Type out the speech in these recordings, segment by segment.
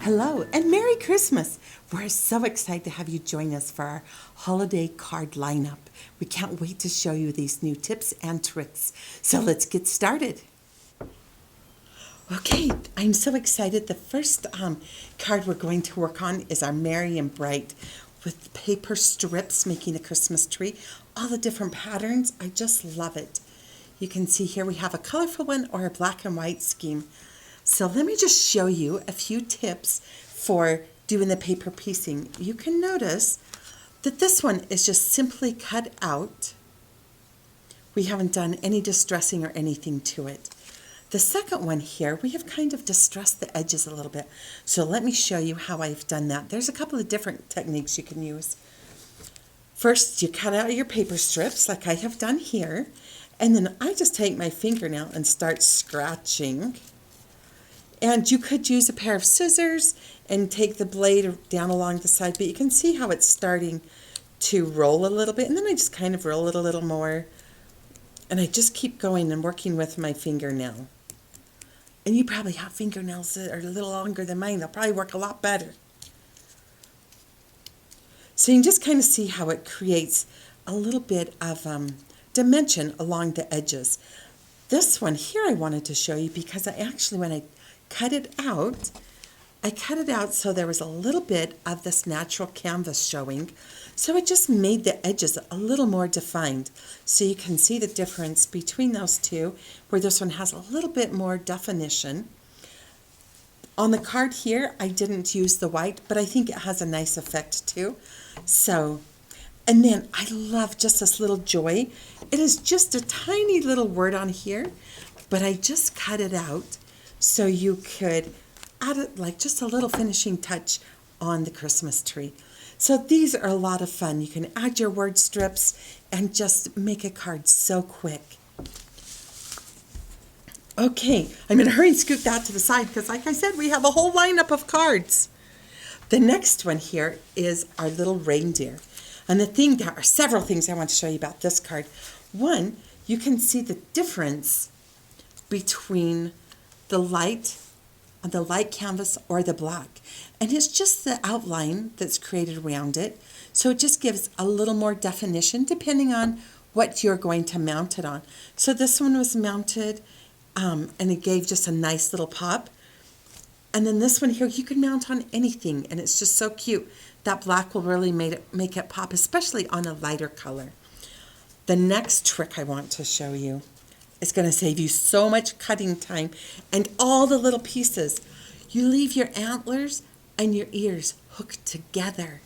Hello and Merry Christmas! We're so excited to have you join us for our holiday card lineup. We can't wait to show you these new tips and tricks. So let's get started. Okay, I'm so excited. The first card we're going to work on is our Merry and Bright with paper strips making a Christmas tree. All the different patterns, I just love it. You can see here we have a colorful one or a black and white scheme. So let me just show you a few tips for doing the paper piecing. You can notice that this one is just simply cut out. We haven't done any distressing or anything to it. The second one here, we have kind of distressed the edges a little bit. So let me show you how I've done that. There's a couple of different techniques you can use. First, you cut out your paper strips like I have done here. And then I just take my fingernail and start scratching. And you could use a pair of scissors and take the blade down along the side, but you can see how it's starting to roll a little bit. And then I just kind of roll it a little more. And I just keep going and working with my fingernail. And you probably have fingernails that are a little longer than mine. They'll probably work a lot better. So you can just kind of see how it creates a little bit of dimension along the edges. This one here I wanted to show you because I actually, when I cut it out so there was a little bit of this natural canvas showing. So it just made the edges a little more defined. So you can see the difference between those two, where this one has a little bit more definition. On the card here, I didn't use the white, but I think it has a nice effect too. So, and then I love just this little joy. It is just a tiny little word on here, but I just cut it out so you could add it like just a little finishing touch on the Christmas tree. So these are a lot of fun. You can add your word strips and just make a card so quick. Okay, I'm in a hurry and scoot that to the side because like I said, we have a whole lineup of cards. The next one here is our little reindeer. And there are several things I want to show you about this card. One, you can see the difference between the light canvas or the black. And it's just the outline that's created around it. So it just gives a little more definition depending on what you're going to mount it on. So this one was mounted and it gave just a nice little pop. And then this one here, you can mount on anything and it's just so cute. That black will really make it pop, especially on a lighter color. The next trick I want to show you is going to save you so much cutting time and all the little pieces. You leave your antlers and your ears hooked together.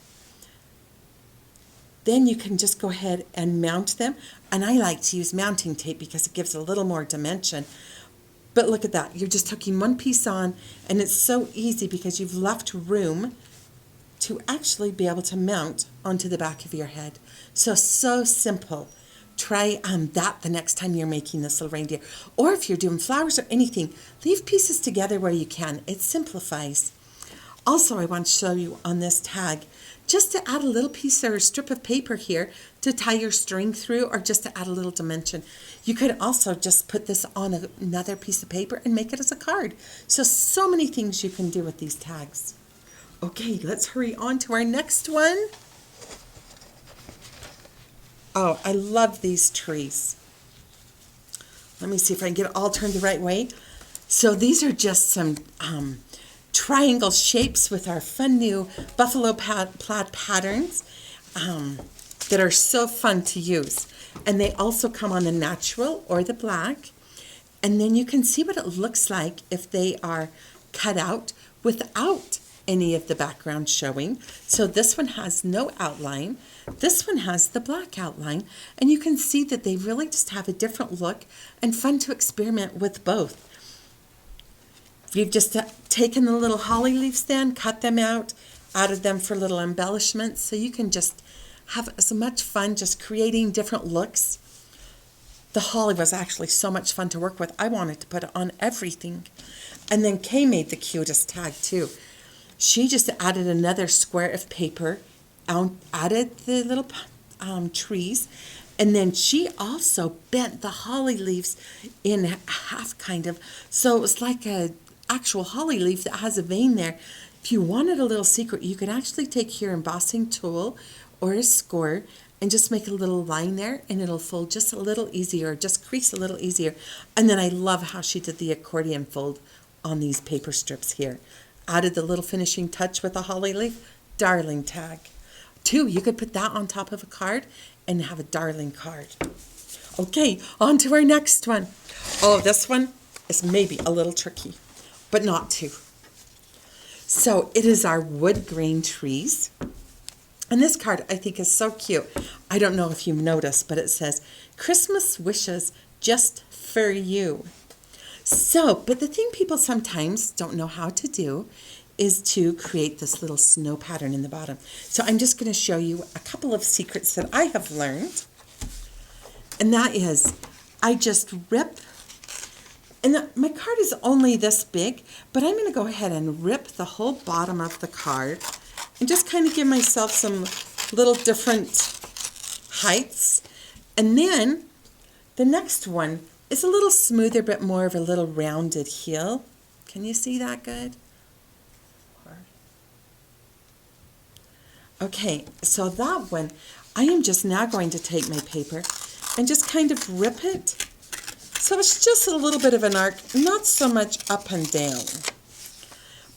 Then you can just go ahead and mount them. And I like to use mounting tape because it gives a little more dimension. But look at that. You're just hooking one piece on and it's so easy because you've left room to actually be able to mount onto the back of your head. So simple. Try that the next time you're making this little reindeer. Or if you're doing flowers or anything, leave pieces together where you can. It simplifies. Also, I want to show you on this tag, just to add a little piece or a strip of paper here to tie your string through or just to add a little dimension. You could also just put this on another piece of paper and make it as a card. So many things you can do with these tags. Okay, let's hurry on to our next one. Oh, I love these trees. Let me see if I can get it all turned the right way. So these are just some triangle shapes with our fun new buffalo plaid patterns that are so fun to use. And they also come on the natural or the black. And then you can see what it looks like if they are cut out without any of the background showing. So this one has no outline. This one has the black outline. And you can see that they really just have a different look and fun to experiment with both. You've just taken the little holly leaves then, cut them out, added them for little embellishments. So you can just have so much fun just creating different looks. The holly was actually so much fun to work with. I wanted to put it on everything. And then Kay made the cutest tag too. She just added another square of paper, added the little trees, and then she also bent the holly leaves in half kind of. So it was like a actual holly leaf that has a vein there. If you wanted a little secret, you could actually take your embossing tool or a score and just make a little line there, and it'll fold just a little easier, just crease a little easier. And then I love how she did the accordion fold on these paper strips here. Added the little finishing touch with a holly leaf, darling tag. Too, you could put that on top of a card and have a darling card. Okay, on to our next one. Oh, this one is maybe a little tricky, but not too. So it is our wood grain trees. And this card I think is so cute. I don't know if you've noticed, but it says, Christmas wishes just for you. So, but the thing people sometimes don't know how to do is to create this little snow pattern in the bottom. So I'm just going to show you a couple of secrets that I have learned. And that is, I just rip, and my card is only this big, but I'm going to go ahead and rip the whole bottom of the card and just kind of give myself some little different heights. And then the next one is a little smoother, but more of a little rounded heel. Can you see that good? Okay, so that one, I am just now going to take my paper and just kind of rip it. So it's just a little bit of an arc, not so much up and down.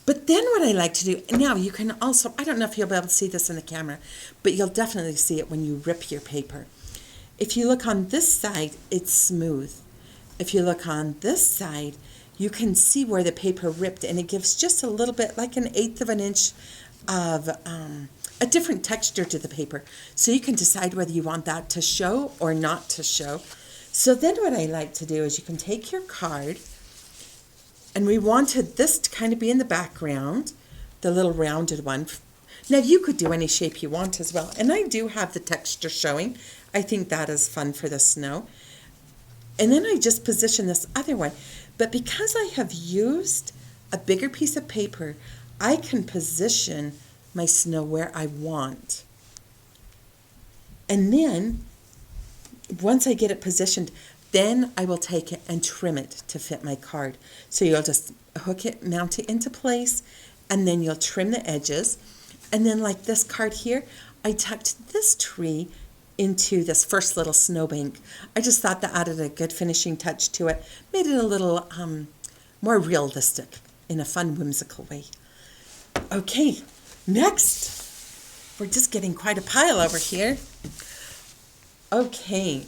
But then what I like to do, now you can also, I don't know if you'll be able to see this in the camera, but you'll definitely see it when you rip your paper. If you look on this side, it's smooth. If you look on this side, you can see where the paper ripped, and it gives just a little bit, like 1/8 of an inch of a different texture to the paper. So you can decide whether you want that to show or not to show. So then what I like to do is you can take your card, and we wanted this to kind of be in the background, the little rounded one. Now you could do any shape you want as well. And I do have the texture showing. I think that is fun for the snow. And then I just position this other one. But because I have used a bigger piece of paper, I can position my snow where I want. And then once I get it positioned, then I will take it and trim it to fit my card. So you'll just hook it, mount it into place, and then you'll trim the edges. And then like this card here, I tucked this tree into this first little snowbank. I just thought that added a good finishing touch to it, made it a little more realistic in a fun, whimsical way. Okay, next, we're just getting quite a pile over here. Okay,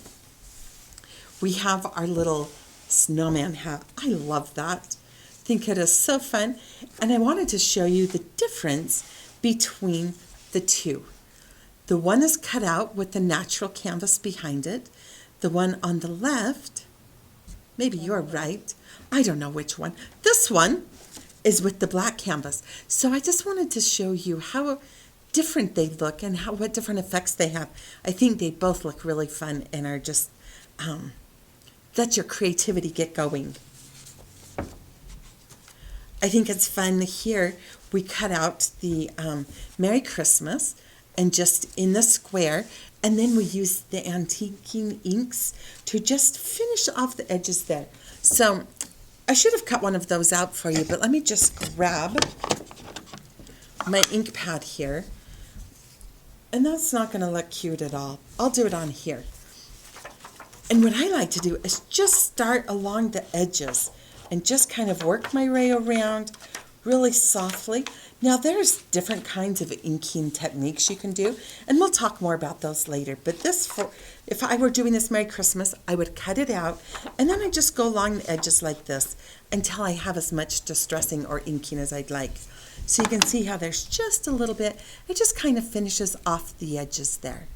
we have our little snowman hat. I love that. I think it is so fun. And I wanted to show you the difference between the two. The one is cut out with the natural canvas behind it. The one on the left, maybe you're right, I don't know which one. This one is with the black canvas. So I just wanted to show you how different they look and what different effects they have. I think they both look really fun and are just, let your creativity get going. I think it's fun here. We cut out the Merry Christmas and just in the square, and then we use the antiquing inks to just finish off the edges there. So I should have cut one of those out for you, but let me just grab my ink pad here. And that's not going to look cute at all. I'll do it on here. And what I like to do is just start along the edges and just kind of work my way around really softly. Now there's different kinds of inking techniques you can do, and we'll talk more about those later. But this, if I were doing this Merry Christmas, I would cut it out, and then I just go along the edges like this until I have as much distressing or inking as I'd like. So you can see how there's just a little bit, it just kind of finishes off the edges there.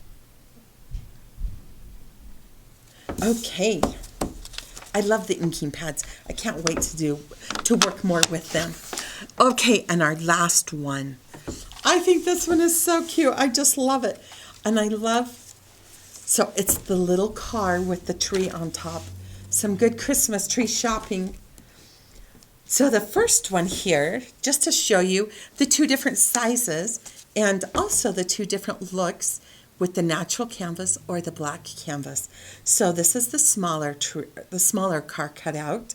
Okay, I love the inking pads. I can't wait to work more with them. Okay, and our last one. I think this one is so cute. I just love it. And I love, so it's the little car with the tree on top. Some good Christmas tree shopping. So the first one here, just to show you the two different sizes and also the two different looks with the natural canvas or the black canvas. So this is the smaller car cut out.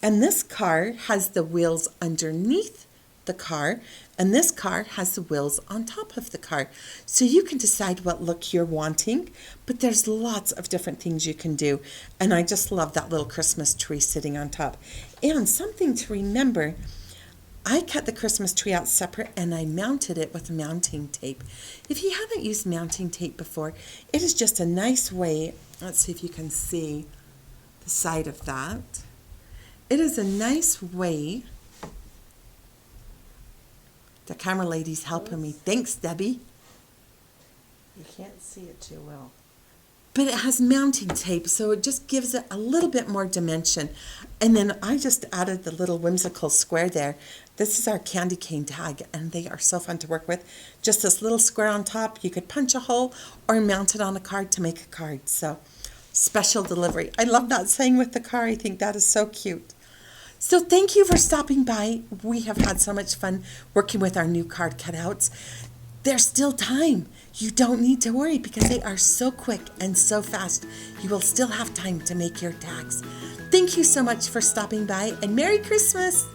And this car has the wheels underneath the car, and this car has the wheels on top of the car. So you can decide what look you're wanting, but there's lots of different things you can do. And I just love that little Christmas tree sitting on top. And something to remember, I cut the Christmas tree out separate and I mounted it with mounting tape. If you haven't used mounting tape before, it is just a nice way. Let's see if you can see the side of that. It is a nice way. The camera lady's helping me. Thanks, Debbie. You can't see it too well. But it has mounting tape, so it just gives it a little bit more dimension. And then I just added the little whimsical square there. This is our candy cane tag, and they are so fun to work with. Just this little square on top. You could punch a hole or mount it on a card to make a card. So, special delivery. I love that saying with the car. I think that is so cute. So thank you for stopping by. We have had so much fun working with our new card cutouts. There's still time. You don't need to worry because they are so quick and so fast. You will still have time to make your tags. Thank you so much for stopping by, and Merry Christmas!